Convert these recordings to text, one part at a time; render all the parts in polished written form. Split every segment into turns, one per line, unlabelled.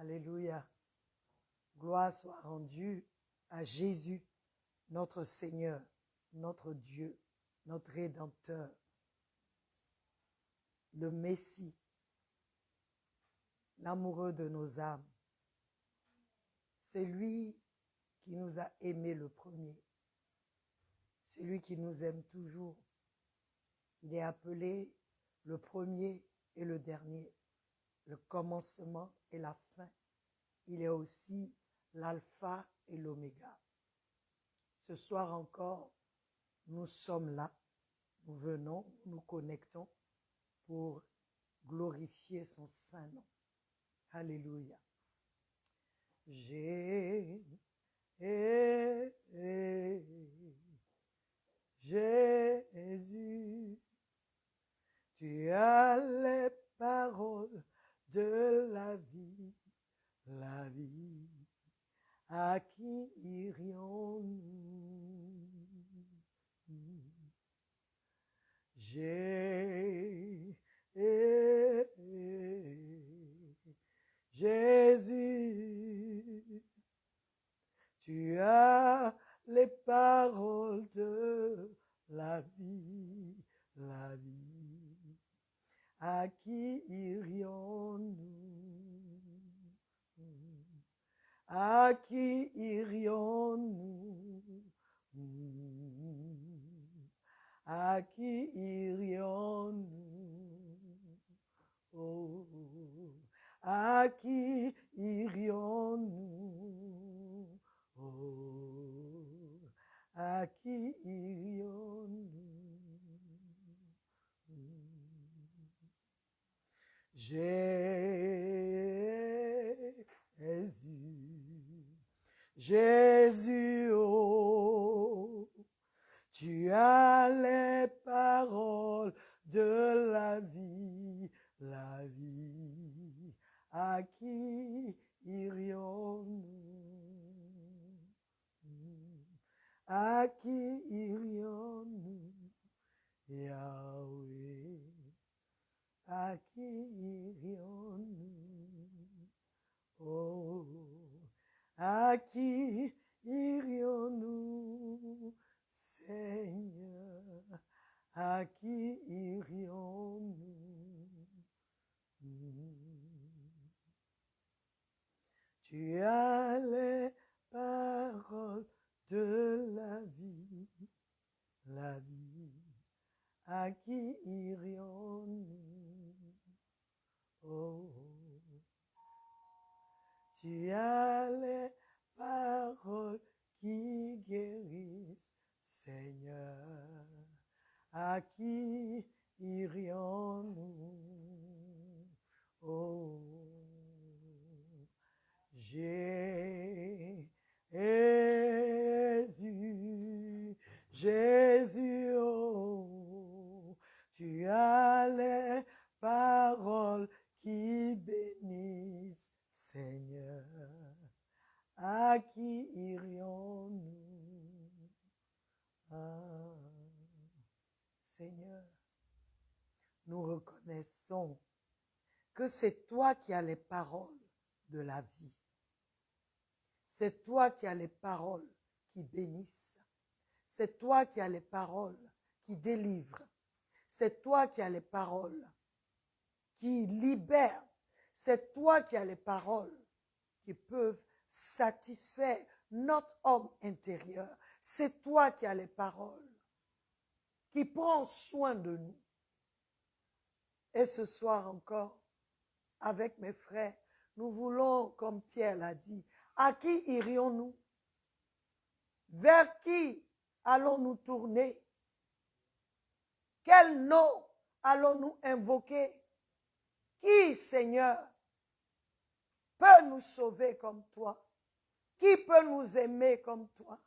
Alléluia. Gloire soit rendue à Jésus, notre Seigneur, notre Dieu, notre Rédempteur, le Messie, l'amoureux de nos âmes. C'est lui qui nous a aimés le premier. C'est lui qui nous aime toujours. Il est appelé le premier et le dernier, le commencement et la fin. Il est aussi l'alpha et l'oméga. Ce soir encore, nous sommes là, nous venons, nous connectons pour glorifier son saint nom. Alléluia. Jésus, tu as les paroles de la vie, la vie. À qui irions-nous? Jésus, tu as les paroles de la vie, la vie. À qui irions-nous? À qui irions-nous? À qui irions-nous? Oh, à qui irions-nous? Oh, à qui irions-nous? Jésus, oh, tu as les paroles de la vie, la vie. À qui irions-nous? À qui irions-nous? Yahweh, à qui irions-nous? Oh, à qui irions-nous, Seigneur? À qui irions-nous? Tu as les paroles de la vie, la vie. À qui irions-nous? Oh, tu as les paroles qui guérissent, Seigneur. À qui irions-nous? Oh, Jésus, oh, tu as les paroles qui bénissent, Seigneur. À qui irions-nous? Ah, Seigneur, nous reconnaissons que c'est toi qui as les paroles de la vie. C'est toi qui as les paroles qui bénissent. C'est toi qui as les paroles qui délivrent. C'est toi qui as les paroles qui libèrent. C'est toi qui as les paroles qui peuvent satisfaire notre homme intérieur. C'est toi qui as les paroles qui prend soin de nous. Et ce soir encore, avec mes frères, nous voulons, comme Pierre l'a dit, à qui irions-nous? Vers qui allons-nous tourner? Quel nom allons-nous invoquer? Qui, Seigneur, peut nous sauver comme toi? Qui peut nous aimer comme toi?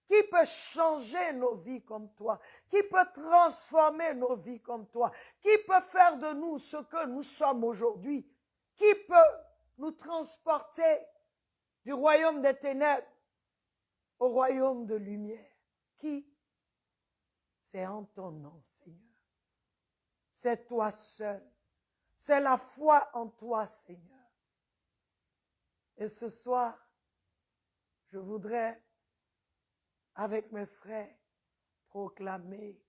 Qui peut changer nos vies comme toi? Qui peut transformer nos vies comme toi? Qui peut faire de nous ce que nous sommes aujourd'hui? Qui peut nous transporter du royaume des ténèbres au royaume de lumière? Qui? C'est en ton nom, Seigneur. C'est toi seul. C'est la foi en toi, Seigneur. Et ce soir, je voudrais, avec mes frères, proclamer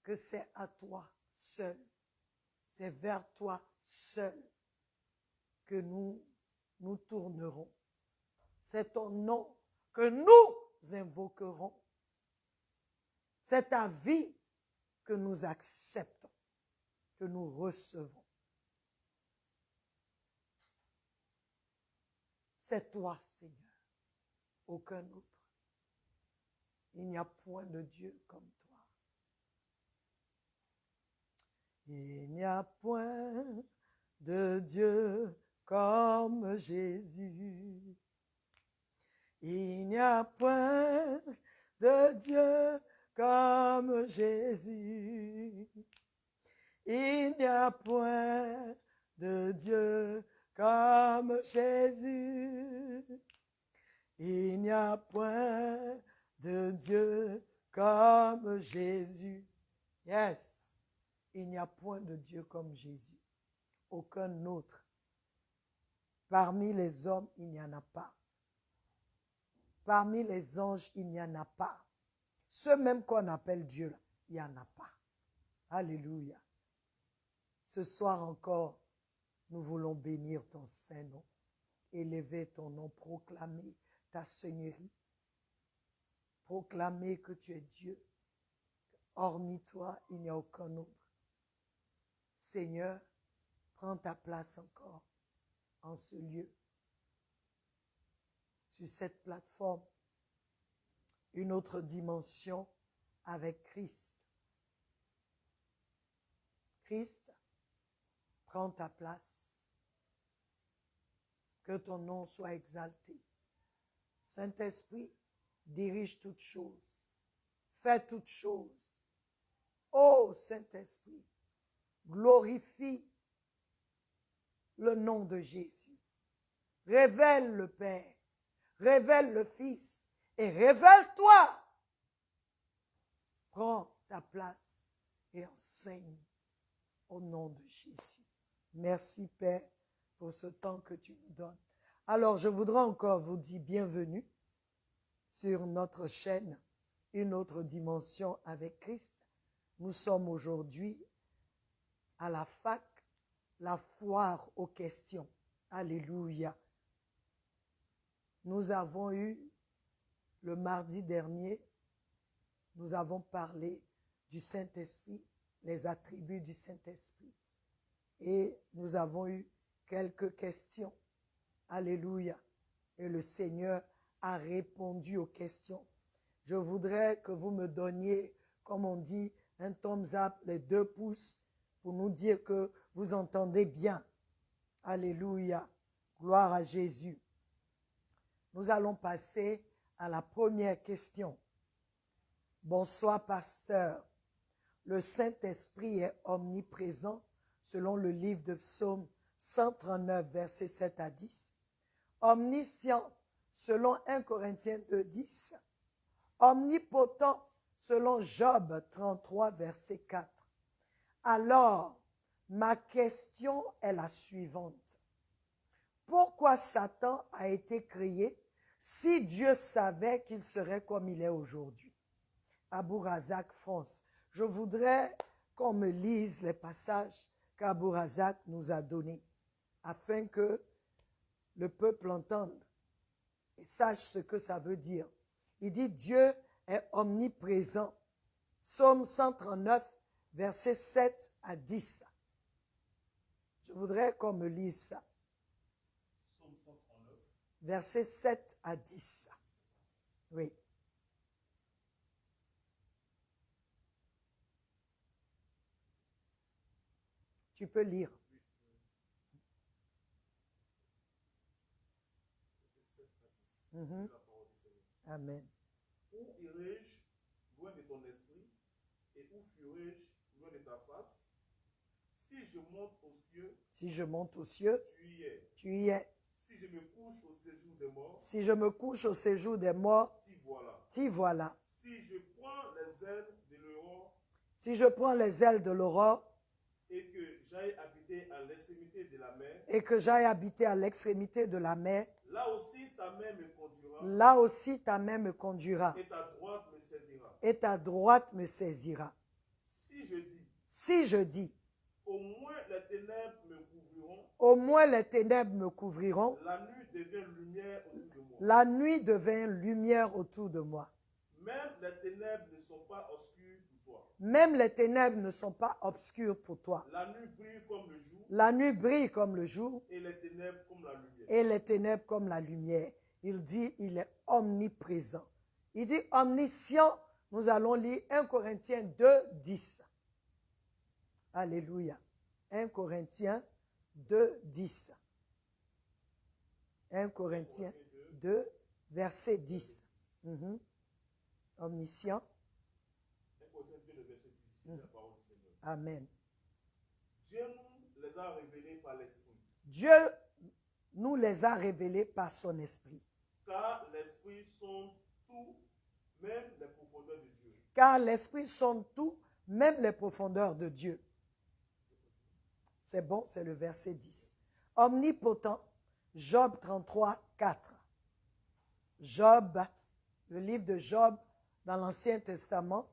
que c'est à toi seul, c'est vers toi seul que nous nous tournerons. C'est ton nom que nous invoquerons. C'est ta vie que nous acceptons, que nous recevons. C'est toi, Seigneur, aucun autre. Il n'y a point de Dieu comme toi. Il n'y a point de Dieu comme Jésus. Il n'y a point de Dieu comme Jésus. Il n'y a point de Dieu comme Jésus. Il n'y a point de Dieu comme Jésus. Yes. Il n'y a point de Dieu comme Jésus. Aucun autre. Parmi les hommes, il n'y en a pas. Parmi les anges, il n'y en a pas. Ceux même qu'on appelle Dieu, là, il n'y en a pas. Alléluia. Ce soir encore, nous voulons bénir ton Saint-Nom, élever ton nom, proclamer ta Seigneurie, proclamer que tu es Dieu. Hormis toi, il n'y a aucun autre. Seigneur, prends ta place encore en ce lieu, sur cette plateforme, une autre dimension avec Christ. Christ, prends ta place. Que ton nom soit exalté. Saint-Esprit, dirige toutes choses. Fais toutes choses. Ô Saint-Esprit, glorifie le nom de Jésus. Révèle le Père, révèle le Fils et révèle-toi. Prends ta place et enseigne au nom de Jésus. Merci Père pour ce temps que tu nous donnes. Alors je voudrais encore vous dire bienvenue sur notre chaîne, une autre dimension avec Christ. Nous sommes aujourd'hui à la fac, la foire aux questions. Alléluia. Nous avons eu, le mardi dernier, nous avons parlé du Saint-Esprit, les attributs du Saint-Esprit. Et nous avons eu quelques questions. Alléluia. Et le Seigneur a répondu aux questions. Je voudrais que vous me donniez, comme on dit, un thumbs up, les 2 pouces, pour nous dire que vous entendez bien. Alléluia. Gloire à Jésus. Nous allons passer à la première question. Bonsoir, pasteur. Le Saint-Esprit est omniprésent selon le livre de Psaume 139, versets 7 à 10. Omniscient selon 1 Corinthiens 2, 10. Omnipotent selon Job 33, verset 4. Alors, ma question est la suivante. Pourquoi Satan a été créé si Dieu savait qu'il serait comme il est aujourd'hui? Abou-Razak, France. Je voudrais qu'on me lise les passages qu'Abou-Razak nous a donnés, afin que le peuple entende et sache ce que ça veut dire. Il dit Dieu est omniprésent. Psaume 139, versets 7 à 10. Je voudrais qu'on me lise ça.
Psaume 139.
Versets 7 à 10. Oui. Tu peux lire. Amen.
Où irai-je loin de ton esprit et où fuirai-je loin de ta face? Si je monte aux cieux,
si je monte aux cieux,
tu y es.
Tu y es.
Si je me couche au séjour des morts,
si je me couche au séjour des morts,
t'y voilà.
T'y voilà.
Si je prends les ailes de l'aurore
si je prends les ailes de l'aurore
et que j'aille habiter à l'extrémité de la mer,
et que j'aille habiter à l'extrémité de la mer,
là aussi ta main me conduira,
là aussi ta main me conduira,
et ta droite me saisira.
et ta droite me saisira.
Si je dis,
au
moins les ténèbres me couvriront,
au moins les ténèbres me couvriront,
la nuit devient lumière autour de moi.
la nuit devint lumière autour de moi.
Même les ténèbres ne sont pas obscures pour toi.
Même les ténèbres ne sont pas obscures pour toi.
La nuit brille comme le jour,
La nuit brille comme le jour,
et les ténèbres comme la lumière.
et les ténèbres comme la lumière. Il dit, il est omniprésent. Il dit omniscient. Nous allons lire 1 Corinthiens 2, 10. Alléluia. 1 Corinthiens 2, 10. 1 Corinthiens 2, verset 10. Omniscient.
1 Corinthiens 2, le verset 10, c'est la parole du Seigneur.
Amen.
Dieu nous les a révélés par l'Esprit.
Dieu nous les a révélés par son esprit.
Car l'Esprit sonde tout, même les profondeurs de Dieu.
Car l'esprit sonde tout, même les profondeurs de Dieu. C'est bon, c'est le verset 10. Omnipotent, Job 33, 4. Job, le livre de Job dans l'Ancien Testament,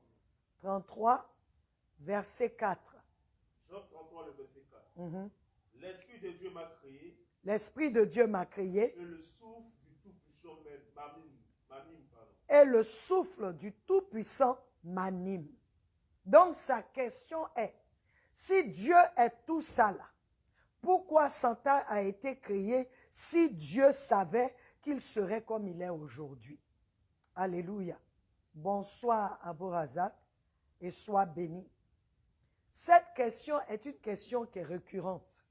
33, verset 4.
Job 33, le verset 4. L'Esprit de Dieu m'a créé.
L'Esprit de Dieu m'a créé.
Et le souffle du Tout-Puissant m'anime.
Et le souffle du Tout-Puissant m'anime. Donc sa question est, si Dieu est tout ça là, pourquoi Satan a été créé si Dieu savait qu'il serait comme il est aujourd'hui? Alléluia. Bonsoir Aborazak et sois béni. Cette question est une question qui est récurrente.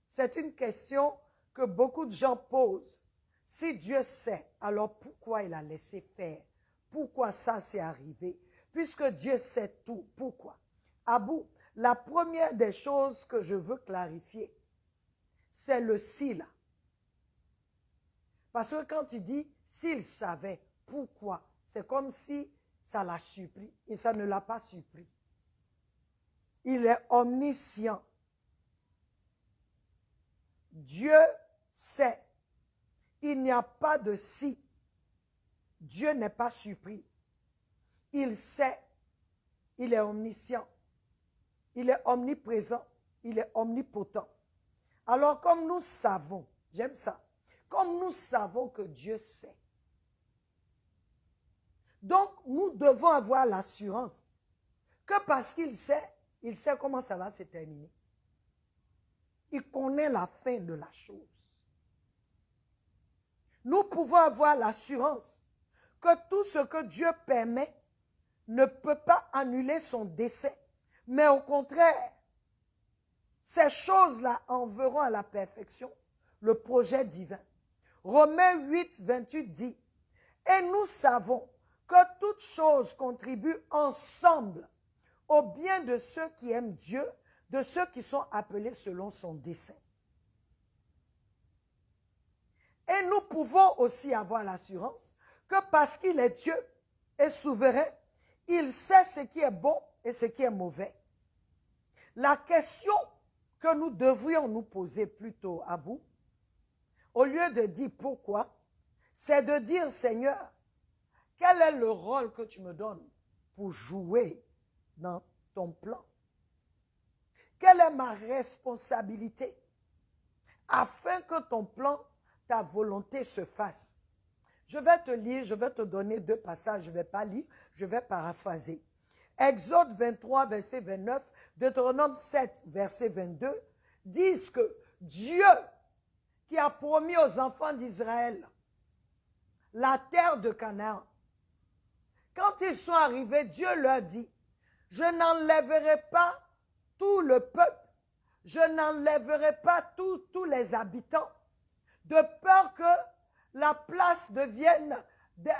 C'est une question que beaucoup de gens posent. Si Dieu sait, alors pourquoi il a laissé faire? Pourquoi ça s'est arrivé? Puisque Dieu sait tout, pourquoi? Abou, la première des choses que je veux clarifier, c'est le si là. Parce que quand il dit s'il savait, pourquoi? C'est comme si ça l'a surpris et ça ne l'a pas surpris. Il est omniscient. Dieu sait. Il n'y a pas de si. Dieu n'est pas surpris. Il sait. Il est omniscient. Il est omniprésent. Il est omnipotent. Alors comme nous savons, j'aime ça, comme nous savons que Dieu sait, donc nous devons avoir l'assurance que parce qu'il sait comment ça va se terminer. Il connaît la fin de la chose. Nous pouvons avoir l'assurance que tout ce que Dieu permet ne peut pas annuler son décès. Mais au contraire, ces choses-là enverront à la perfection le projet divin. Romains 8, 28 dit, « Et nous savons que toutes choses contribuent ensemble au bien de ceux qui aiment Dieu, de ceux qui sont appelés selon son dessein. » Et nous pouvons aussi avoir l'assurance que parce qu'il est Dieu et souverain, il sait ce qui est bon et ce qui est mauvais. La question que nous devrions nous poser plutôt à bout, au lieu de dire pourquoi, c'est de dire, Seigneur, quel est le rôle que tu me donnes pour jouer dans ton plan? Quelle est ma responsabilité afin que ton plan, ta volonté se fasse? Je vais te lire, je vais te donner 2 passages, je ne vais pas lire, je vais paraphraser. Exode 23, verset 29, Deutéronome 7, verset 22, disent que Dieu, qui a promis aux enfants d'Israël la terre de Canaan, quand ils sont arrivés, Dieu leur dit, je n'enlèverai pas tout le peuple, je n'enlèverai pas tous les habitants, de peur que la place devienne,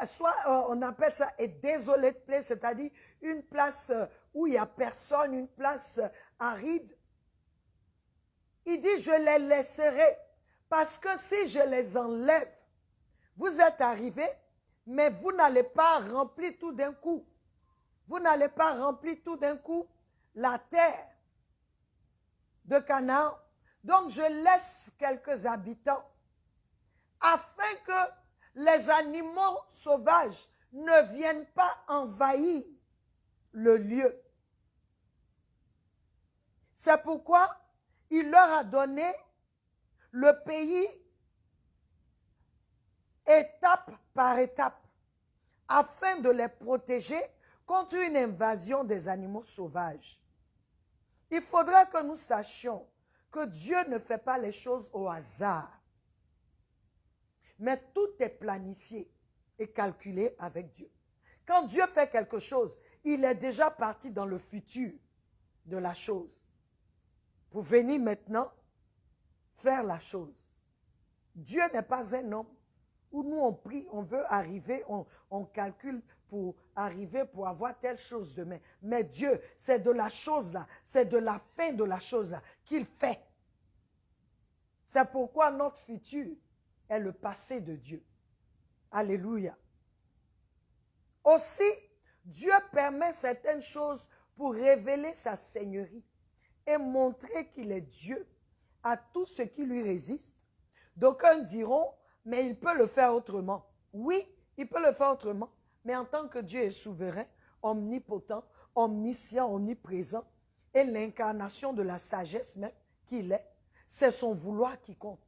soit on appelle ça a desolate place, c'est-à-dire une place où il n'y a personne, une place aride. Il dit, je les laisserai, parce que si je les enlève, vous êtes arrivés, mais vous n'allez pas remplir tout d'un coup. Vous n'allez pas remplir tout d'un coup la terre. de Canaan. Donc je laisse quelques habitants afin que les animaux sauvages ne viennent pas envahir le lieu. C'est pourquoi il leur a donné le pays étape par étape, afin de les protéger contre une invasion des animaux sauvages. Il faudra que nous sachions que Dieu ne fait pas les choses au hasard, mais tout est planifié et calculé avec Dieu. Quand Dieu fait quelque chose, il est déjà parti dans le futur de la chose pour venir maintenant faire la chose. Dieu n'est pas un homme où nous on prie, on veut arriver, on calcule pour arriver, pour avoir telle chose demain. Mais Dieu, c'est de la chose là, c'est de la fin de la chose là qu'il fait. C'est pourquoi notre futur est le passé de Dieu. Alléluia. Aussi, Dieu permet certaines choses pour révéler sa seigneurie et montrer qu'il est Dieu à tout ce qui lui résiste. D'aucuns diront, mais il peut le faire autrement. Oui, il peut le faire autrement, mais en tant que Dieu est souverain, omnipotent, omniscient, omniprésent, et l'incarnation de la sagesse même qu'il est, c'est son vouloir qui compte.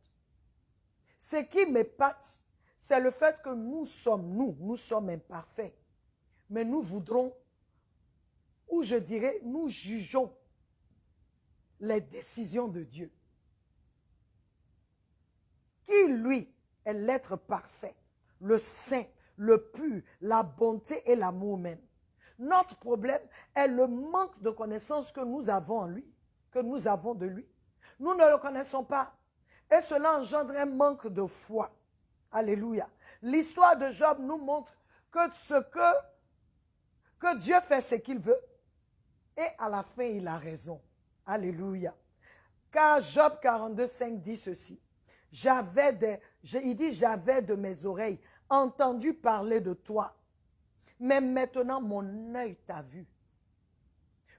Ce qui m'épate, c'est le fait que nous sommes imparfaits, mais nous voudrons, ou je dirais, nous jugeons les décisions de Dieu. Qui, lui, est l'être parfait, le saint, le pur, la bonté et l'amour même. Notre problème est le manque de connaissance que nous avons en lui, que nous avons de lui. Nous ne le connaissons pas. Et cela engendre un manque de foi. Alléluia. L'histoire de Job nous montre que Dieu fait ce qu'il veut. Et à la fin, il a raison. Alléluia. Car Job 42, 5 dit ceci. Il dit, j'avais de mes oreilles entendu parler de toi. Mais maintenant, mon œil t'a vu.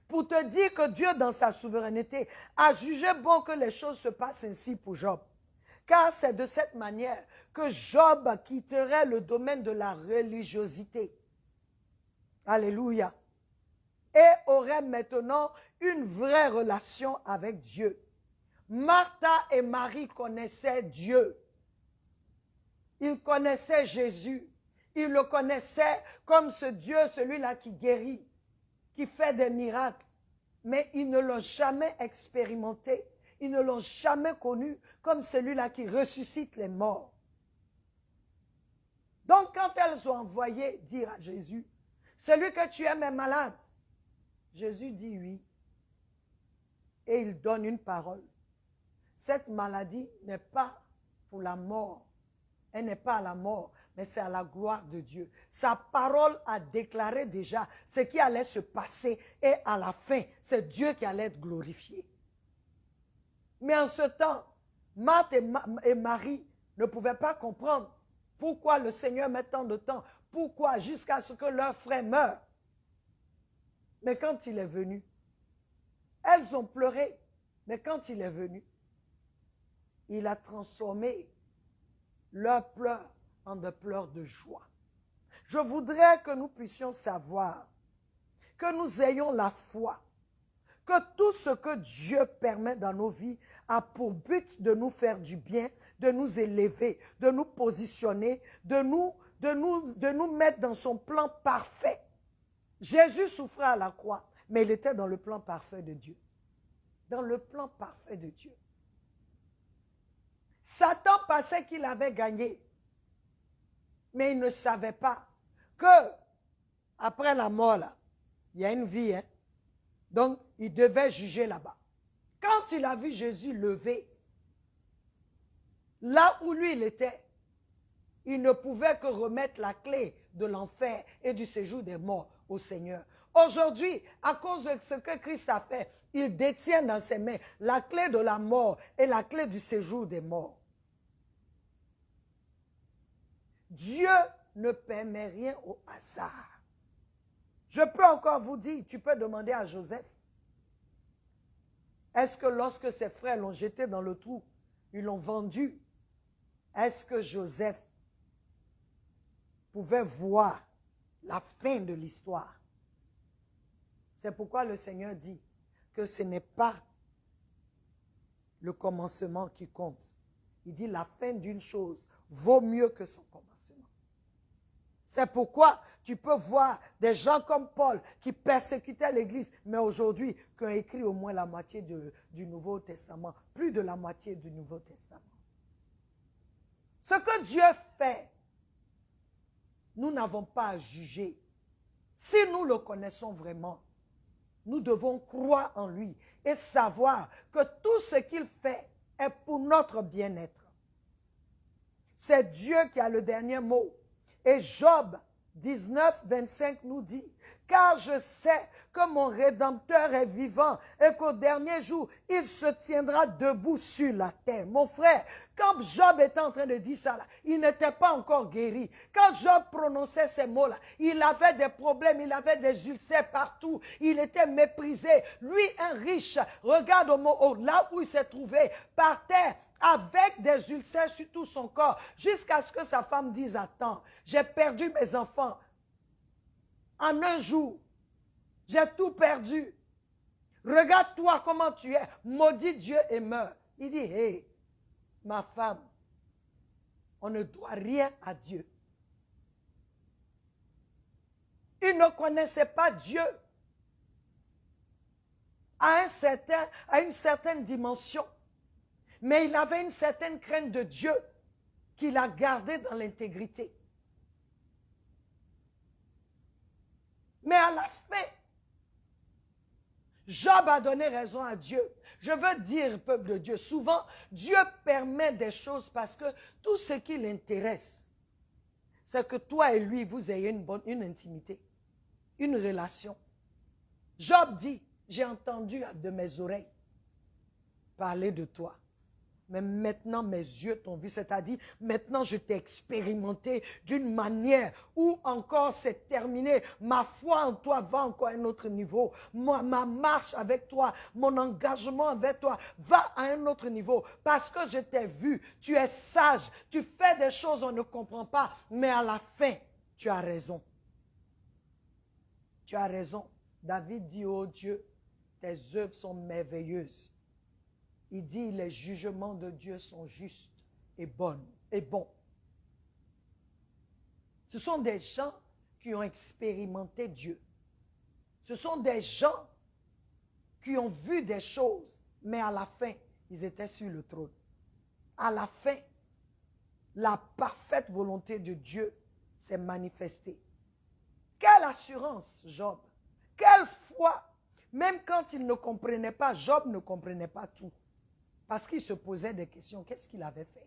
Pour te dire que Dieu, dans sa souveraineté, a jugé bon que les choses se passent ainsi pour Job. Car c'est de cette manière que Job quitterait le domaine de la religiosité. Alléluia. Et aurait maintenant une vraie relation avec Dieu. Martha et Marie connaissaient Dieu. Ils connaissaient Jésus. Ils le connaissaient comme ce Dieu, celui-là qui guérit, qui fait des miracles. Mais ils ne l'ont jamais expérimenté. Ils ne l'ont jamais connu comme celui-là qui ressuscite les morts. Donc quand elles ont envoyé dire à Jésus, celui que tu aimes est malade. Jésus dit oui. Et il donne une parole. Cette maladie n'est pas pour la mort. Elle n'est pas à la mort, mais c'est à la gloire de Dieu. Sa parole a déclaré déjà ce qui allait se passer et à la fin, c'est Dieu qui allait être glorifié. Mais en ce temps, Marthe et Marie ne pouvaient pas comprendre pourquoi le Seigneur met tant de temps, pourquoi jusqu'à ce que leur frère meure. Mais quand il est venu, elles ont pleuré, mais quand il est venu, il a transformé leurs pleurs en des pleurs de joie. Je voudrais que nous puissions savoir, que nous ayons la foi, que tout ce que Dieu permet dans nos vies a pour but de nous faire du bien, de nous élever, de nous positionner, de nous mettre dans son plan parfait. Jésus souffrait à la croix, mais il était dans le plan parfait de Dieu. Dans le plan parfait de Dieu. Satan pensait qu'il avait gagné, mais il ne savait pas que après la mort, là, il y a une vie. Hein? Donc, il devait juger là-bas. Quand il a vu Jésus lever, là où lui il était, il ne pouvait que remettre la clé de l'enfer et du séjour des morts au Seigneur. Aujourd'hui, à cause de ce que Christ a fait, il détient dans ses mains la clé de la mort et la clé du séjour des morts. Dieu ne permet rien au hasard. Je peux encore vous dire, tu peux demander à Joseph. Est-ce que lorsque ses frères l'ont jeté dans le trou, ils l'ont vendu? Est-ce que Joseph pouvait voir la fin de l'histoire? C'est pourquoi le Seigneur dit que ce n'est pas le commencement qui compte. Il dit la fin d'une chose vaut mieux que son commencement. C'est pourquoi tu peux voir des gens comme Paul qui persécutaient l'Église, mais aujourd'hui qui ont écrit au moins la moitié du Nouveau Testament, plus de la moitié du Nouveau Testament. Ce que Dieu fait, nous n'avons pas à juger. Si nous le connaissons vraiment, nous devons croire en lui et savoir que tout ce qu'il fait est pour notre bien-être. C'est Dieu qui a le dernier mot. Et Job 19, 25 nous dit, « Car je sais que mon Rédempteur est vivant et qu'au dernier jour, il se tiendra debout sur la terre. » Mon frère, quand Job était en train de dire ça, là, il n'était pas encore guéri. Quand Job prononçait ces mots-là, il avait des problèmes, il avait des ulcères partout, il était méprisé. Lui, un riche, regarde là où il s'est trouvé, par terre, avec des ulcères sur tout son corps, jusqu'à ce que sa femme dise, attends, j'ai perdu mes enfants. En un jour, j'ai tout perdu. Regarde-toi comment tu es, maudit Dieu et meurs. Il dit, hé, ma femme, on ne doit rien à Dieu. Il ne connaissait pas Dieu à une certaine dimension. Mais il avait une certaine crainte de Dieu qu'il a gardée dans l'intégrité. Mais à la fin, Job a donné raison à Dieu. Je veux dire, peuple de Dieu, souvent, Dieu permet des choses parce que tout ce qui l'intéresse, c'est que toi et lui, vous ayez une intimité, une relation. Job dit, j'ai entendu de mes oreilles parler de toi. Mais maintenant, mes yeux t'ont vu, c'est-à-dire, maintenant, je t'ai expérimenté d'une manière où encore c'est terminé. Ma foi en toi va encore à un autre niveau. Ma marche avec toi, mon engagement avec toi va à un autre niveau. Parce que je t'ai vu, tu es sage, tu fais des choses on ne comprend pas, mais à la fin, tu as raison. Tu as raison. David dit, oh Dieu, tes œuvres sont merveilleuses. Il dit, les jugements de Dieu sont justes et bons. Ce sont des gens qui ont expérimenté Dieu. Ce sont des gens qui ont vu des choses, mais à la fin, ils étaient sur le trône. À la fin, la parfaite volonté de Dieu s'est manifestée. Quelle assurance, Job! Quelle foi! Même quand il ne comprenait pas, Job ne comprenait pas tout. Parce qu'il se posait des questions. Qu'est-ce qu'il avait fait?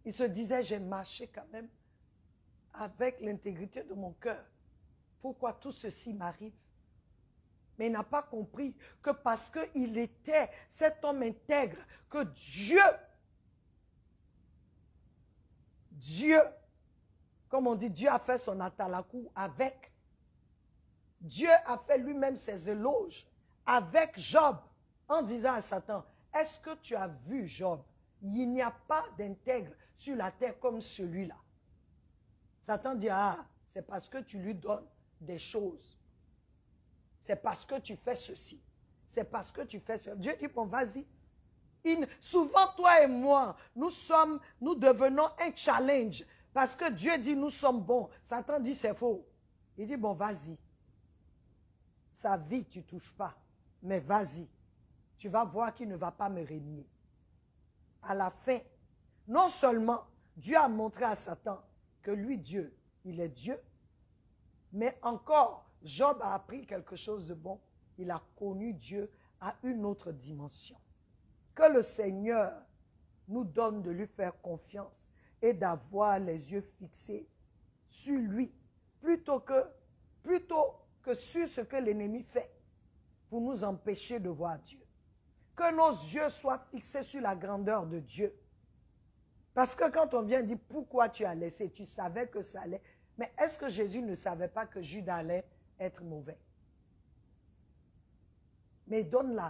Il se disait, j'ai marché quand même avec l'intégrité de mon cœur. Pourquoi tout ceci m'arrive? Mais il n'a pas compris que parce qu'il était cet homme intègre, que Dieu, comme on dit, Dieu a fait son atalakou avec. Dieu a fait lui-même ses éloges avec Job, en disant à Satan, est-ce que tu as vu Job? Il n'y a pas d'intègre sur la terre comme celui-là. Satan dit, ah, c'est parce que tu lui donnes des choses. C'est parce que tu fais ceci. C'est parce que tu fais cela. Dieu dit, bon, vas-y. Souvent, toi et moi, nous devenons un challenge. Parce que Dieu dit, nous sommes bons. Satan dit, c'est faux. Il dit, bon, vas-y. Sa vie, tu ne touches pas. Mais vas-y, tu vas voir qu'il ne va pas me régner. À la fin, non seulement Dieu a montré à Satan que lui, Dieu, il est Dieu, mais encore, Job a appris quelque chose de bon. Il a connu Dieu à une autre dimension. Que le Seigneur nous donne de lui faire confiance et d'avoir les yeux fixés sur lui, plutôt que sur ce que l'ennemi fait pour nous empêcher de voir Dieu. Que nos yeux soient fixés sur la grandeur de Dieu. Parce que quand on vient dire pourquoi tu as laissé, tu savais que ça allait. Mais est-ce que Jésus ne savait pas que Judas allait être mauvais? Mais il donne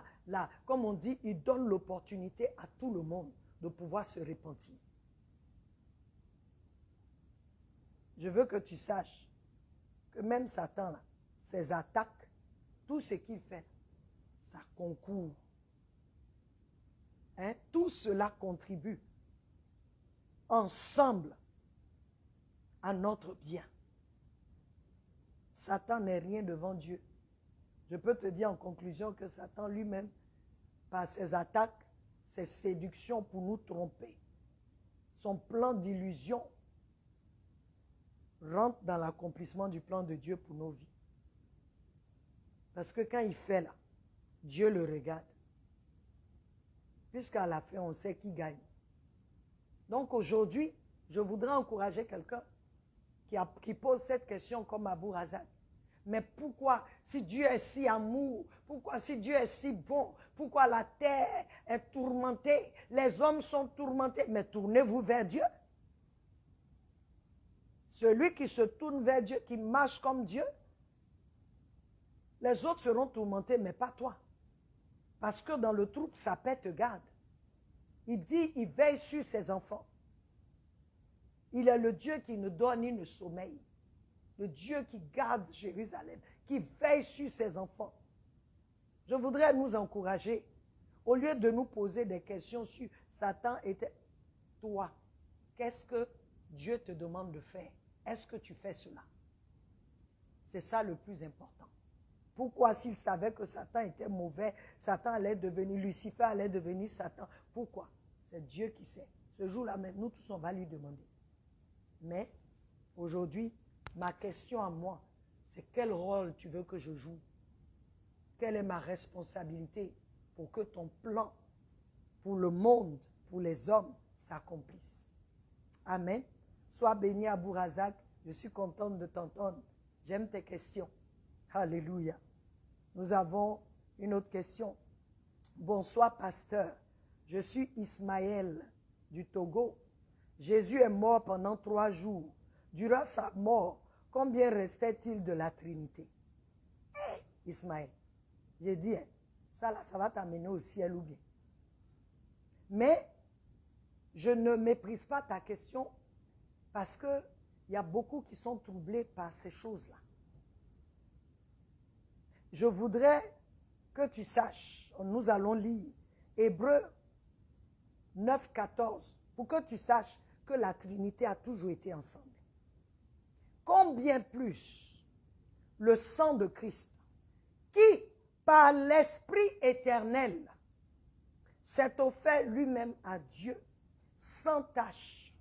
comme on dit, il donne l'opportunité à tout le monde de pouvoir se repentir. Je veux que tu saches que même Satan, là, ses attaques, tout ce qu'il fait, ça concourt. Hein? Tout cela contribue ensemble à notre bien. Satan n'est rien devant Dieu. Je peux te dire en conclusion que Satan lui-même, par ses attaques, ses séductions pour nous tromper, son plan d'illusion rentre dans l'accomplissement du plan de Dieu pour nos vies. Parce que quand il fait là, Dieu le regarde. Puisqu'à la fin, on sait qui gagne. Donc aujourd'hui, je voudrais encourager quelqu'un qui pose cette question comme Abou Razak. Mais pourquoi, si Dieu est si amour, pourquoi si Dieu est si bon, pourquoi la terre est tourmentée, les hommes sont tourmentés, mais tournez-vous vers Dieu. Celui qui se tourne vers Dieu, qui marche comme Dieu, les autres seront tourmentés, mais pas toi. Parce que dans le troupe, sa paix te garde. Il dit, il veille sur ses enfants. Il est le Dieu qui ne dort ni ne sommeille. Le Dieu qui garde Jérusalem, qui veille sur ses enfants. Je voudrais nous encourager, au lieu de nous poser des questions sur Satan était toi. Qu'est-ce que Dieu te demande de faire? Est-ce que tu fais cela? C'est ça le plus important. Pourquoi s'il savait que Satan était mauvais, Satan allait devenir, Lucifer allait devenir Satan? Pourquoi? C'est Dieu qui sait. Ce jour-là même, nous tous, on va lui demander. Mais, aujourd'hui, ma question à moi, c'est quel rôle tu veux que je joue? Quelle est ma responsabilité pour que ton plan pour le monde, pour les hommes, s'accomplisse? Amen. Sois béni, Abou Razak. Je suis contente de t'entendre. J'aime tes questions. Alléluia. Nous avons une autre question. Bonsoir, pasteur. Je suis Ismaël du Togo. Jésus est mort pendant 3 jours. Durant sa mort, combien restait-il de la Trinité? Ismaël, j'ai dit, hein, ça là, ça va t'amener au ciel ou bien. Mais, je ne méprise pas ta question parce qu'il y a beaucoup qui sont troublés par ces choses-là. Je voudrais que tu saches, nous allons lire Hébreux 9, 14, pour que tu saches que la Trinité a toujours été ensemble. Combien plus le sang de Christ, qui, par l'Esprit éternel, s'est offert lui-même à Dieu, sans tache,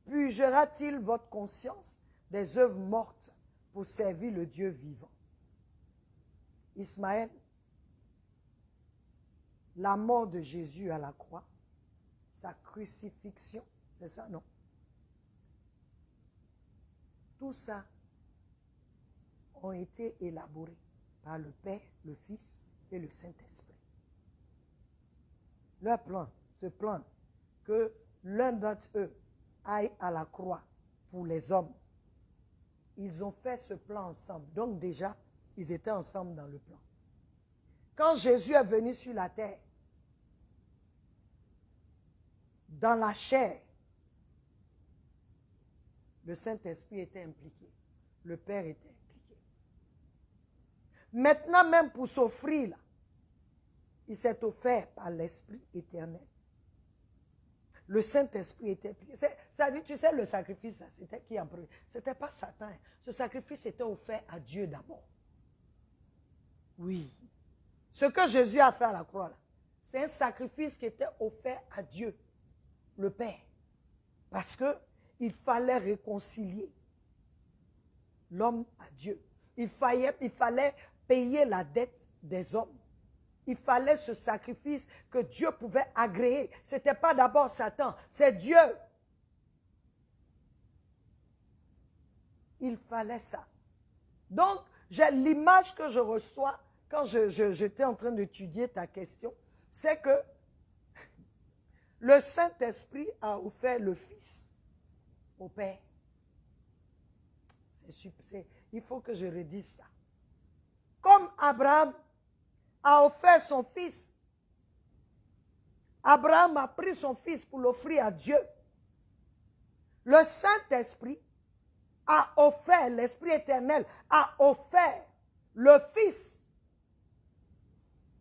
purgera-t-il votre conscience des œuvres mortes pour servir le Dieu vivant? Ismaël, la mort de Jésus à la croix, sa crucifixion, c'est ça, non? Tout ça ont été élaborés par le Père, le Fils et le Saint-Esprit. Leur plan, ce plan, que l'un d'entre eux aille à la croix pour les hommes, ils ont fait ce plan ensemble. Donc déjà, ils étaient ensemble dans le plan. Quand Jésus est venu sur la terre, dans la chair, le Saint-Esprit était impliqué. Le Père était impliqué. Maintenant, même pour s'offrir, là, il s'est offert par l'Esprit éternel. Le Saint-Esprit était impliqué. Tu sais, le sacrifice, là, c'était qui en premier? Ce n'était pas Satan. Ce sacrifice était offert à Dieu d'abord. Oui. Ce que Jésus a fait à la croix, là, c'est un sacrifice qui était offert à Dieu, le Père. Parce qu'il fallait réconcilier l'homme à Dieu. Il fallait payer la dette des hommes. Il fallait ce sacrifice que Dieu pouvait agréer. Ce n'était pas d'abord Satan, c'est Dieu. Il fallait ça. Donc, j'ai l'image que je reçois quand j'étais en train d'étudier ta question, c'est que le Saint-Esprit a offert le Fils au Père. Il faut que je redise ça. Comme Abraham a offert son fils. Abraham a pris son fils pour l'offrir à Dieu. Le Saint-Esprit a offert, l'Esprit éternel a offert le Fils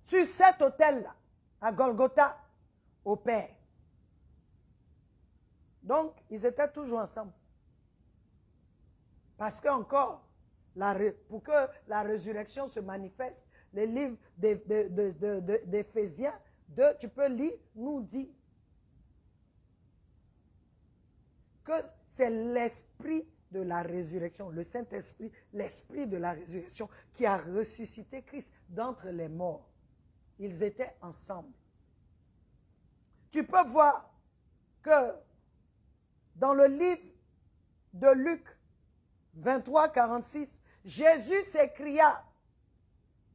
sur cet autel-là, à Golgotha, au Père. Donc, ils étaient toujours ensemble. Parce que encore, pour que la résurrection se manifeste, les livres d'Éphésiens 2, tu peux lire, nous dit que c'est l'esprit de la résurrection, le Saint-Esprit, l'esprit de la résurrection qui a ressuscité Christ d'entre les morts. Ils étaient ensemble. Tu peux voir que dans le livre de Luc 23, 46, Jésus s'écria,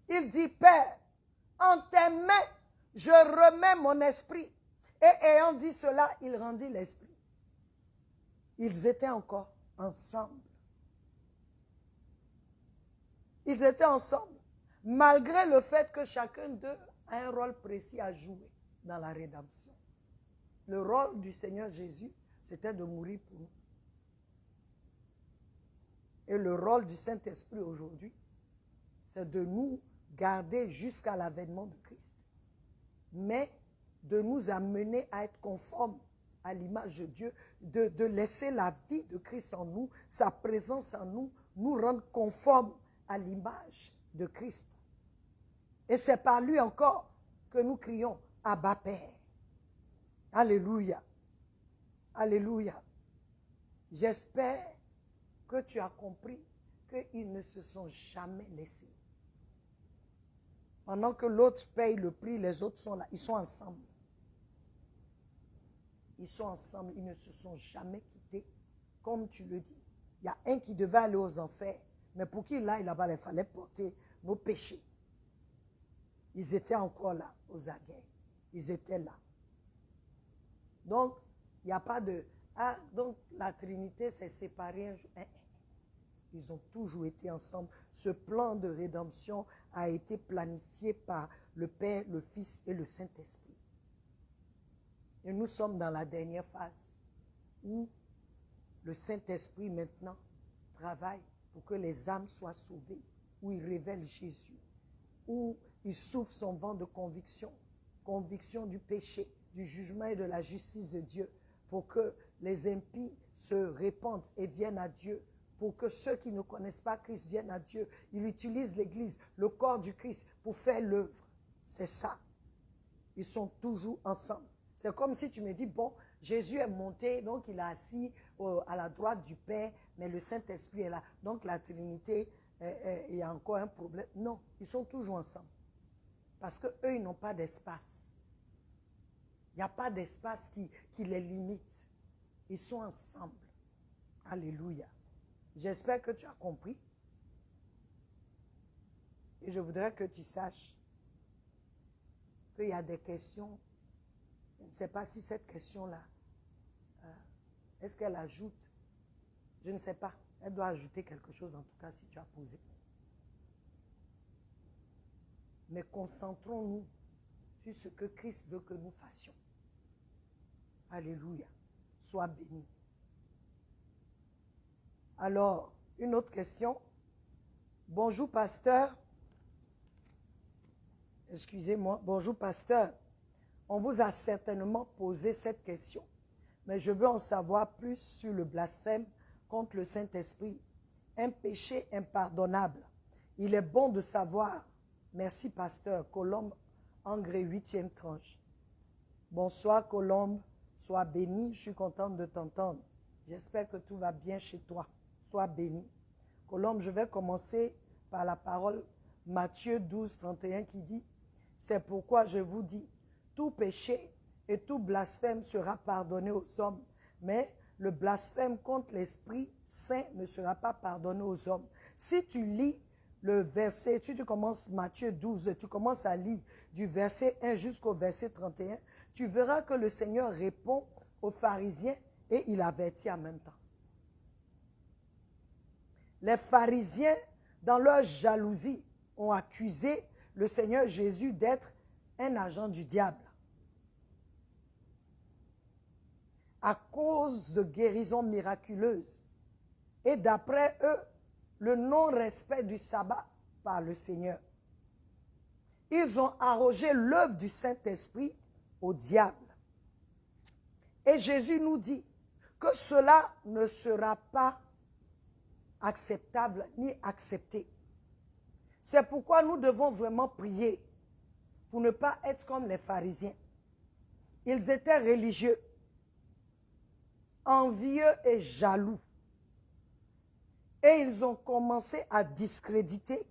il dit, Père, en tes mains, je remets mon esprit. Et ayant dit cela, il rendit l'esprit. Ils étaient encore ensemble. Ils étaient ensemble, malgré le fait que chacun d'eux a un rôle précis à jouer dans la rédemption. Le rôle du Seigneur Jésus, c'était de mourir pour nous. Et le rôle du Saint-Esprit aujourd'hui, c'est de nous garder jusqu'à l'avènement de Christ. Mais de nous amener à être conformes à l'image de Dieu, de laisser la vie de Christ en nous, sa présence en nous, nous rendre conformes à l'image de Christ. Et c'est par lui encore que nous crions Abba Père. Alléluia. Alléluia. J'espère que tu as compris qu'ils ne se sont jamais laissés. Pendant que l'autre paye le prix, les autres sont là. Ils sont ensemble. Ils sont ensemble. Ils ne se sont jamais quittés. Comme tu le dis. Il y a un qui devait aller aux enfers. Mais pour qu'il aille là-bas, il fallait porter nos péchés. Ils étaient encore là, aux aguets. Ils étaient là. Donc, il n'y a pas de... Ah, donc la Trinité s'est séparée un jour. Ils ont toujours été ensemble. Ce plan de rédemption a été planifié par le Père, le Fils et le Saint-Esprit. Et nous sommes dans la dernière phase où le Saint-Esprit maintenant travaille pour que les âmes soient sauvées, où il révèle Jésus, où il souffle son vent de conviction, conviction du péché, du jugement et de la justice de Dieu, pour que les impies se répandent et viennent à Dieu, pour que ceux qui ne connaissent pas Christ viennent à Dieu. Il utilise l'Église, le corps du Christ, pour faire l'œuvre. C'est ça. Ils sont toujours ensemble. C'est comme si tu me dis, bon, Jésus est monté, donc il est assis à la droite du Père, mais le Saint-Esprit est là. Donc la Trinité, il y a encore un problème. Non, ils sont toujours ensemble. Parce qu'eux, ils n'ont pas d'espace. Il n'y a pas d'espace qui les limite. Ils sont ensemble. Alléluia. J'espère que tu as compris. Et je voudrais que tu saches qu'il y a des questions. Je ne sais pas si cette question-là, est-ce qu'elle ajoute? Je ne sais pas. Elle doit ajouter quelque chose, en tout cas, si tu as posé. Mais concentrons-nous sur ce que Christ veut que nous fassions. Alléluia. Sois béni. Alors, une autre question. Bonjour, pasteur. Excusez-moi. Bonjour, pasteur. On vous a certainement posé cette question, mais je veux en savoir plus sur le blasphème contre le Saint-Esprit. Un péché impardonnable. Il est bon de savoir. Merci, pasteur. Colombe, Engrais, 8e tranche. Bonsoir, Colombe. Sois béni. Je suis contente de t'entendre. J'espère que tout va bien chez toi. Sois béni. Colombe, je vais commencer par la parole Matthieu 12, 31 qui dit « C'est pourquoi je vous dis, tout péché et tout blasphème sera pardonné aux hommes, mais le blasphème contre l'Esprit Saint ne sera pas pardonné aux hommes. » Si tu lis le verset, si tu commences Matthieu 12, tu commences à lire du verset 1 jusqu'au verset 31, tu verras que le Seigneur répond aux pharisiens et il avertit en même temps. Les pharisiens, dans leur jalousie, ont accusé le Seigneur Jésus d'être un agent du diable. À cause de guérisons miraculeuses. Et d'après eux, le non-respect du sabbat par le Seigneur. Ils ont arrogé l'œuvre du Saint-Esprit au diable. Et Jésus nous dit que cela ne sera pas acceptable ni accepté. C'est pourquoi nous devons vraiment prier pour ne pas être comme les pharisiens. Ils étaient religieux, envieux et jaloux. Et ils ont commencé à discréditer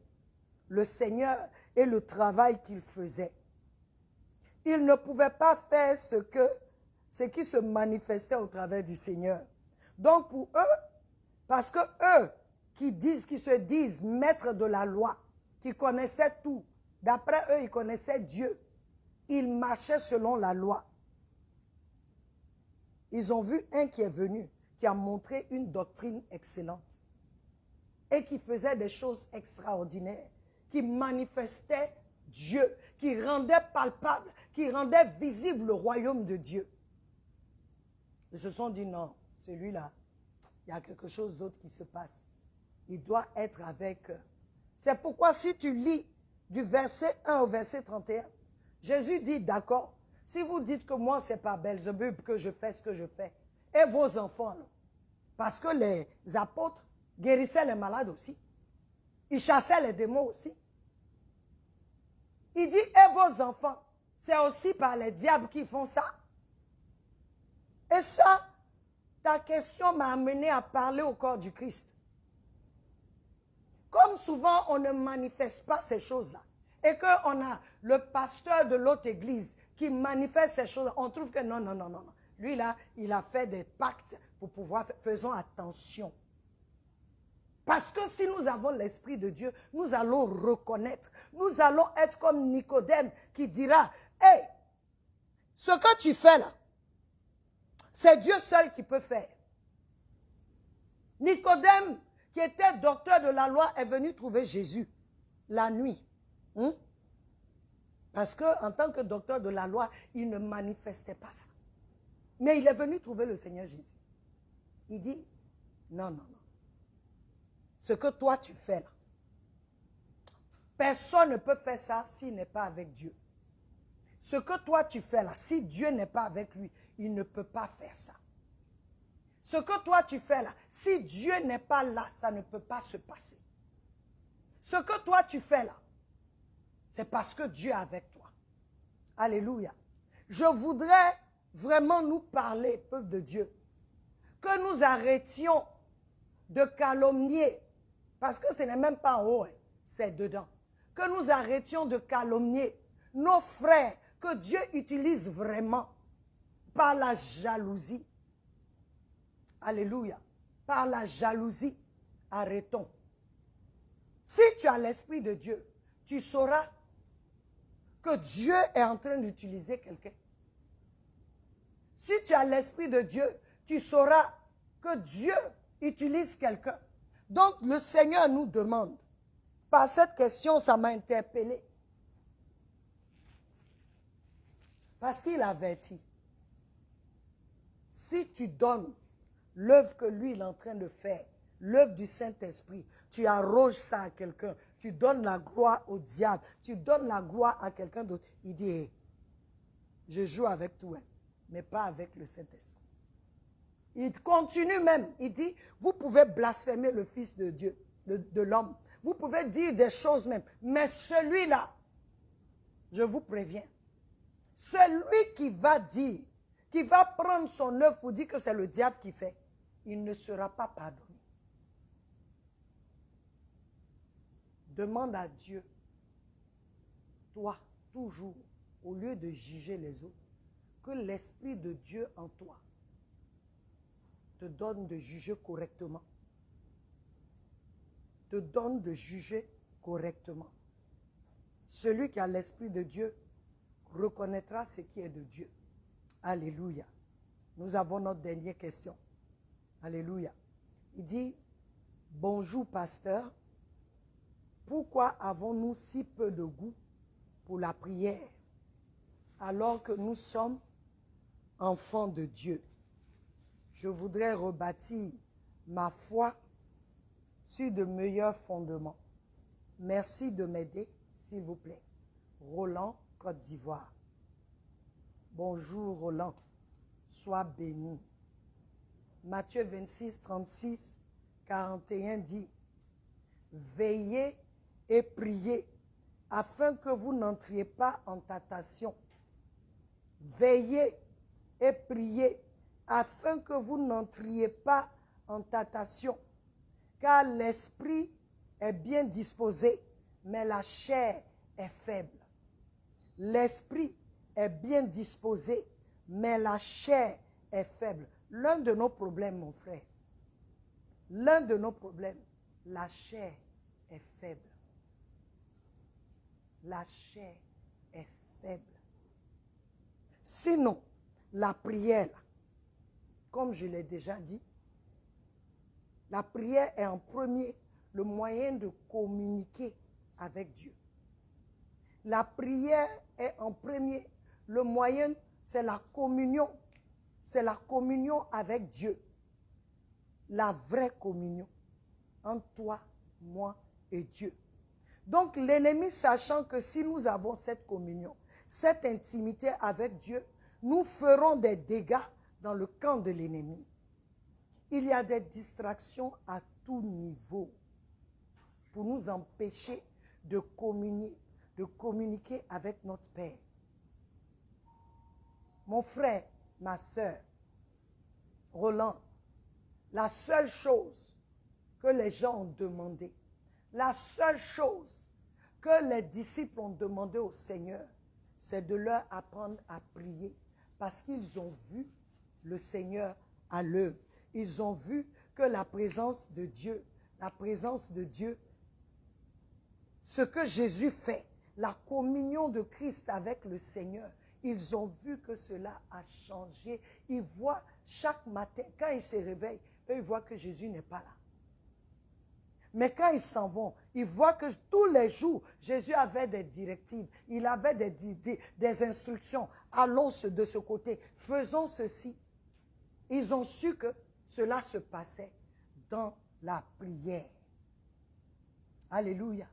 le Seigneur et le travail qu'il faisait. Ils ne pouvaient pas faire ce qui se manifestait au travers du Seigneur. Donc pour eux, parce que eux qui se disent maîtres de la loi, qui connaissaient tout, d'après eux, ils connaissaient Dieu, ils marchaient selon la loi. Ils ont vu un qui est venu, qui a montré une doctrine excellente et qui faisait des choses extraordinaires, qui manifestait Dieu, qui rendait palpable, qui rendait visible le royaume de Dieu. Ils se sont dit non, celui-là, il y a quelque chose d'autre qui se passe. Il doit être avec eux. C'est pourquoi si tu lis du verset 1 au verset 31, Jésus dit d'accord, si vous dites que moi c'est par Belzébub que je fais ce que je fais, et vos enfants, là, parce que les apôtres guérissaient les malades aussi, ils chassaient les démons aussi. Il dit, et vos enfants, c'est aussi par les diables qui font ça. Et ça, ta question m'a amené à parler au corps du Christ. Comme souvent, on ne manifeste pas ces choses-là, et qu'on a le pasteur de l'autre église qui manifeste ces choses-là, on trouve que non, non, non, non, non. Lui, là, il a fait des pactes pour pouvoir faire. Faisons attention. Parce que si nous avons l'Esprit de Dieu, nous allons reconnaître. Nous allons être comme Nicodème qui dira, « Hey, ce que tu fais là, c'est Dieu seul qui peut faire. » Nicodème, qui était docteur de la loi, est venu trouver Jésus la nuit. Parce qu'en tant que docteur de la loi, il ne manifestait pas ça. Mais il est venu trouver le Seigneur Jésus. Il dit, non, non, non. Ce que toi tu fais là, personne ne peut faire ça s'il n'est pas avec Dieu. Ce que toi tu fais là, si Dieu n'est pas avec lui, il ne peut pas faire ça. Ce que toi tu fais là, si Dieu n'est pas là, ça ne peut pas se passer. Ce que toi tu fais là, c'est parce que Dieu est avec toi. Alléluia. Je voudrais vraiment nous parler, peuple de Dieu, que nous arrêtions de calomnier, parce que ce n'est même pas en haut, c'est dedans. Que nous arrêtions de calomnier nos frères que Dieu utilise vraiment par la jalousie. Alléluia. Par la jalousie, arrêtons. Si tu as l'Esprit de Dieu, tu sauras que Dieu est en train d'utiliser quelqu'un. Si tu as l'Esprit de Dieu, tu sauras que Dieu utilise quelqu'un. Donc, le Seigneur nous demande, par cette question, ça m'a interpellé. Parce qu'il avertit, si tu donnes l'œuvre que lui il est en train de faire, l'œuvre du Saint-Esprit, tu arroges ça à quelqu'un, tu donnes la gloire au diable, tu donnes la gloire à quelqu'un d'autre. Il dit, hey, je joue avec toi, mais pas avec le Saint-Esprit. Il continue même, il dit, vous pouvez blasphémer le Fils de Dieu, de l'homme. Vous pouvez dire des choses même, mais celui-là, je vous préviens, celui qui va dire, qui va prendre son œuvre pour dire que c'est le diable qui fait, il ne sera pas pardonné. Demande à Dieu, toi, toujours, au lieu de juger les autres, que l'Esprit de Dieu en toi te donne de juger correctement. Te donne de juger correctement. Celui qui a l'Esprit de Dieu reconnaîtra ce qui est de Dieu. Alléluia. Nous avons notre dernière question. Alléluia. Il dit, bonjour pasteur, pourquoi avons-nous si peu de goût pour la prière, alors que nous sommes enfants de Dieu. Je voudrais rebâtir ma foi sur de meilleurs fondements. Merci de m'aider, s'il vous plaît. Roland, Côte d'Ivoire. Bonjour Roland, sois béni. Matthieu 26, 36, 41 dit, veillez et priez afin que vous n'entriez pas en tentation. Veillez et priez afin que vous n'entriez pas en tentation. Car l'esprit est bien disposé, mais la chair est faible. L'esprit est bien disposé, mais la chair est faible. L'un de nos problèmes, mon frère, l'un de nos problèmes, la chair est faible. La chair est faible. Sinon, la prière, comme je l'ai déjà dit, la prière est en premier le moyen de communiquer avec Dieu. La prière est en premier le moyen, c'est la communion. C'est la communion avec Dieu. La vraie communion entre toi, moi et Dieu. Donc l'ennemi, sachant que si nous avons cette communion, cette intimité avec Dieu, nous ferons des dégâts dans le camp de l'ennemi. Il y a des distractions à tout niveau pour nous empêcher de communiquer avec notre Père. Mon frère, ma soeur, Roland, la seule chose que les gens ont demandé, la seule chose que les disciples ont demandé au Seigneur, c'est de leur apprendre à prier parce qu'ils ont vu le Seigneur à l'œuvre. Ils ont vu que la présence de Dieu, ce que Jésus fait, la communion de Christ avec le Seigneur, ils ont vu que cela a changé. Ils voient chaque matin, quand ils se réveillent, ils voient que Jésus n'est pas là. Mais quand ils s'en vont, ils voient que tous les jours, Jésus avait des directives, il avait des instructions. Allons de ce côté, faisons ceci. Ils ont su que cela se passait dans la prière. Alléluia.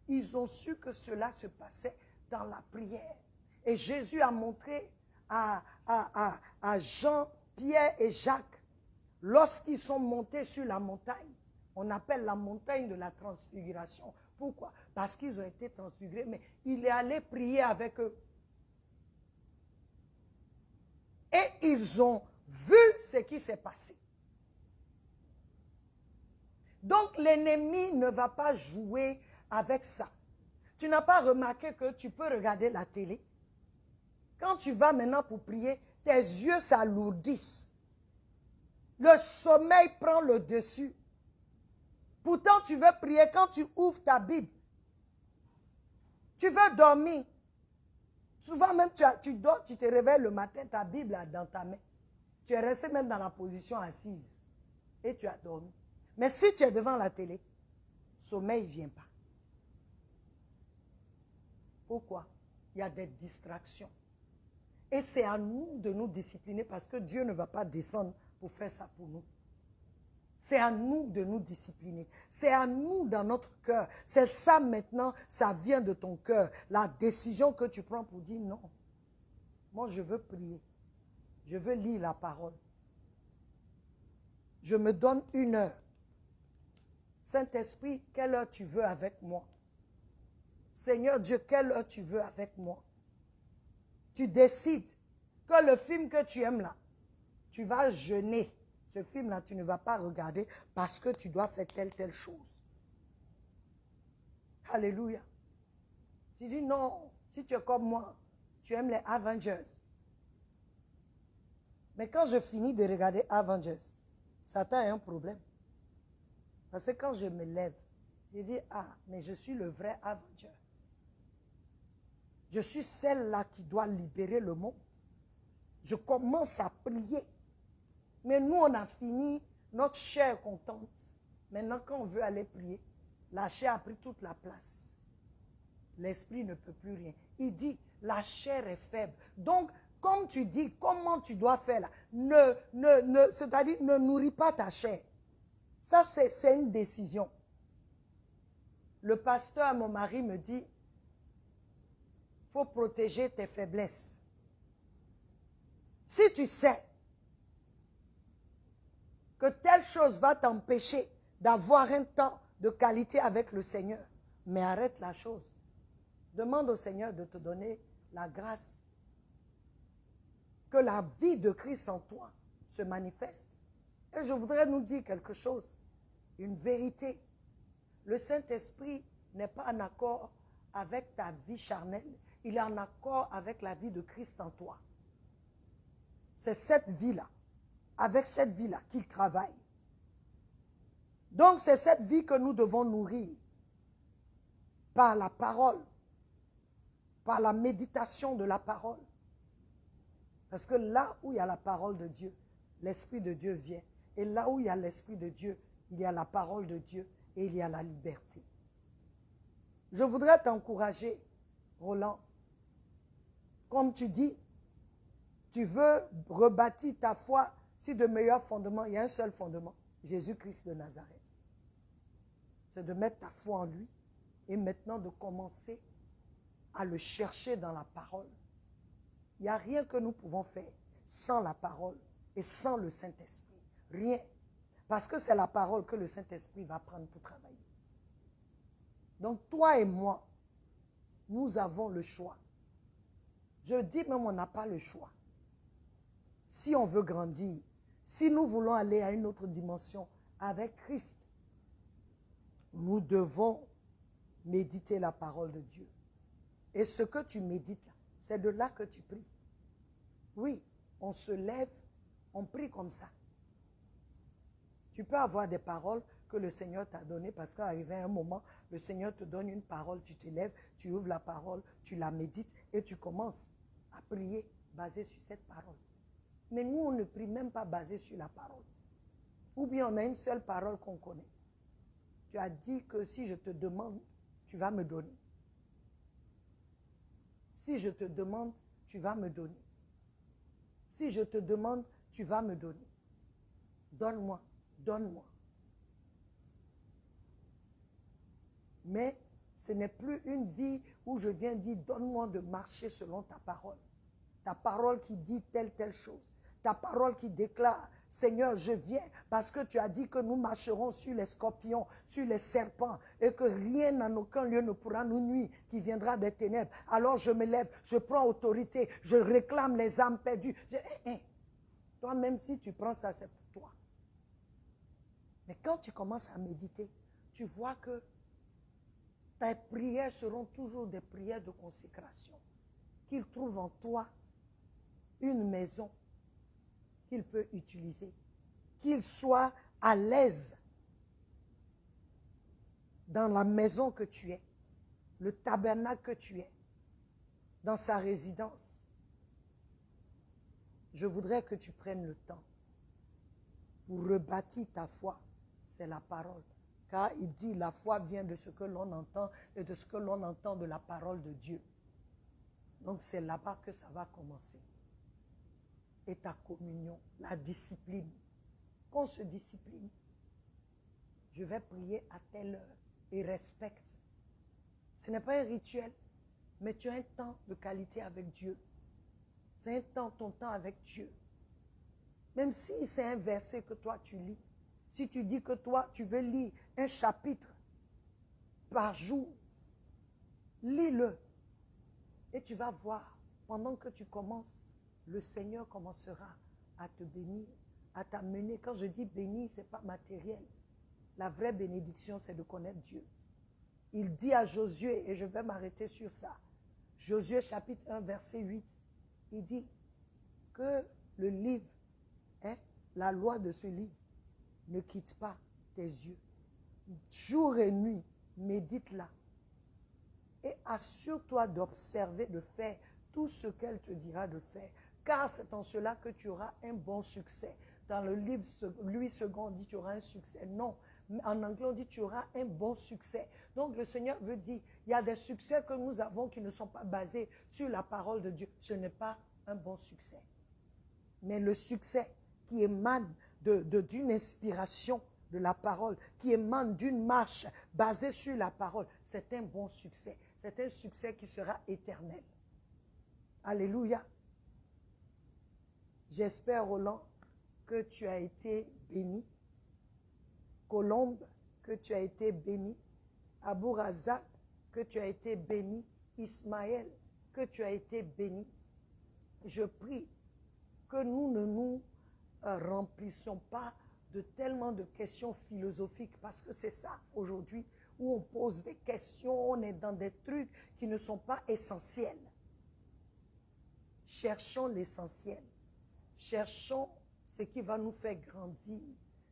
Ils ont su que cela se passait dans la prière. Et Jésus a montré à Jean, Pierre et Jacques, lorsqu'ils sont montés sur la montagne, on appelle la montagne de la transfiguration. Pourquoi? Parce qu'ils ont été transfigurés, mais il est allé prier avec eux. Et ils ont vu ce qui s'est passé. Donc l'ennemi ne va pas jouer avec ça. Tu n'as pas remarqué que tu peux regarder la télé. Quand tu vas maintenant pour prier, tes yeux s'alourdissent. Le sommeil prend le dessus. Pourtant, tu veux prier quand tu ouvres ta Bible. Tu veux dormir. Souvent même, tu dors, tu te réveilles le matin, ta Bible est dans ta main. Tu es resté même dans la position assise. Et tu as dormi. Mais si tu es devant la télé, sommeil ne vient pas. Pourquoi? Il y a des distractions. Et c'est à nous de nous discipliner parce que Dieu ne va pas descendre pour faire ça pour nous. C'est à nous de nous discipliner. C'est à nous dans notre cœur. C'est ça maintenant, ça vient de ton cœur. La décision que tu prends pour dire non. Moi, je veux prier. Je veux lire la parole. Je me donne 1 heure. Saint-Esprit, quelle heure tu veux avec moi? Seigneur Dieu, quelle heure tu veux avec moi? Tu décides que le film que tu aimes là, tu vas jeûner. Ce film-là, tu ne vas pas regarder parce que tu dois faire telle chose. Alléluia. Tu dis non, si tu es comme moi, tu aimes les Avengers. Mais quand je finis de regarder Avengers, Satan a un problème. Parce que quand je me lève, je dis, ah, mais je suis le vrai Avenger. Je suis celle-là qui doit libérer le monde. Je commence à prier. Mais nous, on a fini notre chair contente. Maintenant, quand on veut aller prier, la chair a pris toute la place. l'esprit ne peut plus rien. Il dit, la chair est faible. Donc, comme tu dis, comment tu dois faire là? C'est-à-dire, ne nourris pas ta chair. Ça, c'est une décision. Le pasteur, mon mari, me dit, il faut protéger tes faiblesses. Si tu sais que telle chose va t'empêcher d'avoir un temps de qualité avec le Seigneur, mais arrête la chose. Demande au Seigneur de te donner la grâce. Que la vie de Christ en toi se manifeste. Et je voudrais nous dire quelque chose, une vérité. Le Saint-Esprit n'est pas en accord avec ta vie charnelle, il est en accord avec la vie de Christ en toi. C'est cette vie-là, avec cette vie-là qu'il travaille. Donc c'est cette vie que nous devons nourrir par la parole, par la méditation de la parole. Parce que là où il y a la parole de Dieu, l'Esprit de Dieu vient. Et là où il y a l'Esprit de Dieu, il y a la parole de Dieu et il y a la liberté. Je voudrais t'encourager, Roland. Comme tu dis, tu veux rebâtir ta foi sur de meilleurs fondements. Il y a un seul fondement, Jésus-Christ de Nazareth. C'est de mettre ta foi en lui et maintenant de commencer à le chercher dans la parole. Il n'y a rien que nous pouvons faire sans la parole et sans le Saint-Esprit. Rien. Parce que c'est la parole que le Saint-Esprit va prendre pour travailler. Donc toi et moi, nous avons le choix. Je dis même on n'a pas le choix. Si on veut grandir, si nous voulons aller à une autre dimension avec Christ, nous devons méditer la parole de Dieu. Et ce que tu médites là, c'est de là que tu pries. Oui, on se lève, on prie comme ça. Tu peux avoir des paroles que le Seigneur t'a données parce qu'arrivé à un moment, le Seigneur te donne une parole, tu te lèves, tu ouvres la parole, tu la médites et tu commences à prier basé sur cette parole. Mais nous, on ne prie même pas basé sur la parole. Ou bien on a une seule parole qu'on connaît. Tu as dit que si je te demande, tu vas me donner. Si je te demande, tu vas me donner. Si je te demande, tu vas me donner. Donne-moi, donne-moi. Mais ce n'est plus une vie où je viens dire, donne-moi de marcher selon ta parole. Ta parole qui dit telle chose. Ta parole qui déclare, Seigneur, je viens parce que tu as dit que nous marcherons sur les scorpions, sur les serpents et que rien en aucun lieu ne pourra nous nuire qui viendra des ténèbres. Alors je me lève, je prends autorité, je réclame les âmes perdues. Toi, même si tu prends ça, c'est pour toi. Mais quand tu commences à méditer, tu vois que tes prières seront toujours des prières de consécration. Qu'il trouve en toi une maison qu'il peut utiliser. Qu'il soit à l'aise dans la maison que tu es, le tabernacle que tu es, dans sa résidence. Je voudrais que tu prennes le temps pour rebâtir ta foi. C'est la parole. Car il dit la foi vient de ce que l'on entend et de ce que l'on entend de la parole de Dieu. Donc c'est là-bas que ça va commencer. Et ta communion, la discipline. Qu'on se discipline. Je vais prier à telle heure et respecte. Ce n'est pas un rituel, mais tu as un temps de qualité avec Dieu. C'est un temps, ton temps avec Dieu. Même si c'est un verset que toi tu lis, si tu dis que toi tu veux lire un chapitre par jour, lis-le. Et tu vas voir, pendant que tu commences, le Seigneur commencera à te bénir, à t'amener. Quand je dis bénir, ce n'est pas matériel. La vraie bénédiction, c'est de connaître Dieu. Il dit à Josué, et je vais m'arrêter sur ça, Josué chapitre 1, verset 8, il dit que le livre, la loi de ce livre, ne quitte pas tes yeux. Jour et nuit, médite-la. Et assure-toi d'observer, de faire tout ce qu'elle te dira de faire. Car c'est en cela que tu auras un bon succès. Dans le livre Louis II, on dit tu auras un succès. Non, en anglais, on dit tu auras un bon succès. Donc le Seigneur veut dire, Il y a des succès que nous avons qui ne sont pas basés sur la parole de Dieu. Ce n'est pas un bon succès. Mais le succès qui émane d'une inspiration de la parole, qui émane d'une marche basée sur la parole, c'est un bon succès. C'est un succès qui sera éternel. Alléluia. J'espère, Roland, que tu as été béni. Colombe, que tu as été béni. Abou Razak, que tu as été béni. Ismaël, que tu as été béni. Je prie que nous ne nous remplissions pas de tellement de questions philosophiques, parce que c'est ça aujourd'hui où on pose des questions, on est dans des trucs qui ne sont pas essentiels. Cherchons l'essentiel. Cherchons ce qui va nous faire grandir.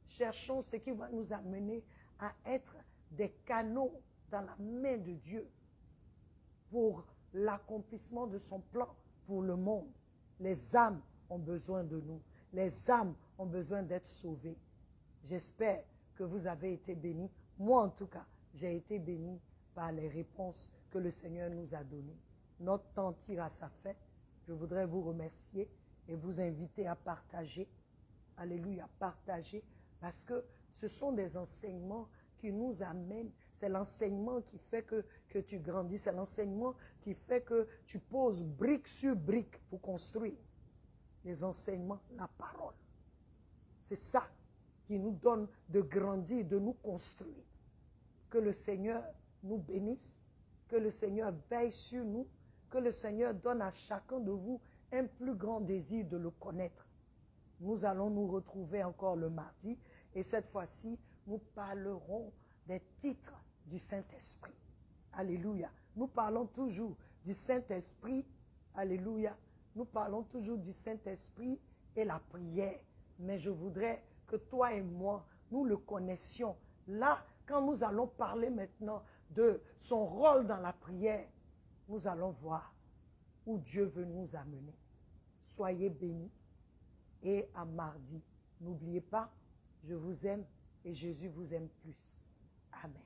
Cherchons ce qui va nous amener à être des canaux dans la main de Dieu pour l'accomplissement de son plan pour le monde. Les âmes ont besoin de nous. Les âmes ont besoin d'être sauvées. J'espère que vous avez été bénis. Moi, en tout cas, j'ai été béni par les réponses que le Seigneur nous a données. Notre temps tire à sa fin. Je voudrais vous remercier et vous inviter à partager. Alléluia, partager. Parce que ce sont des enseignements qui nous amènent. C'est l'enseignement qui fait que tu grandis. C'est l'enseignement qui fait que tu poses brique sur brique pour construire. Les enseignements, la parole. C'est ça qui nous donne de grandir, de nous construire. Que le Seigneur nous bénisse, que le Seigneur veille sur nous, que le Seigneur donne à chacun de vous un plus grand désir de le connaître. Nous allons nous retrouver encore le mardi et cette fois-ci, nous parlerons des titres du Saint-Esprit. Alléluia. Nous parlons toujours du Saint-Esprit. Alléluia. Nous parlons toujours du Saint-Esprit et la prière. Mais je voudrais que toi et moi, nous le connaissions. Là, quand nous allons parler maintenant de son rôle dans la prière, nous allons voir où Dieu veut nous amener. Soyez bénis et à mardi. N'oubliez pas, je vous aime et Jésus vous aime plus. Amen.